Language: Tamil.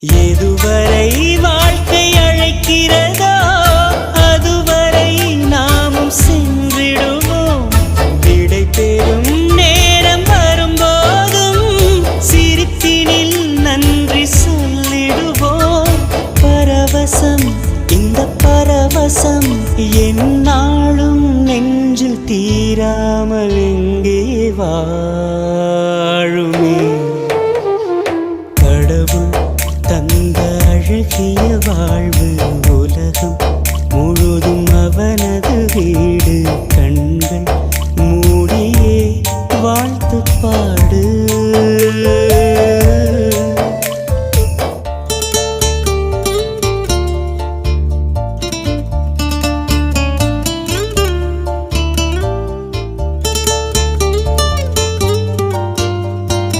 எதுவரை வாழ்க்கை அழைக்கிறதோ அதுவரை நாமும் சென்றிடுவோம். விடை பெறும் நேரம் வரும்போதும் சிரிப்பினில் நன்றி சொல்லிடுவோம். பரவசம், இந்த பரவசம் என்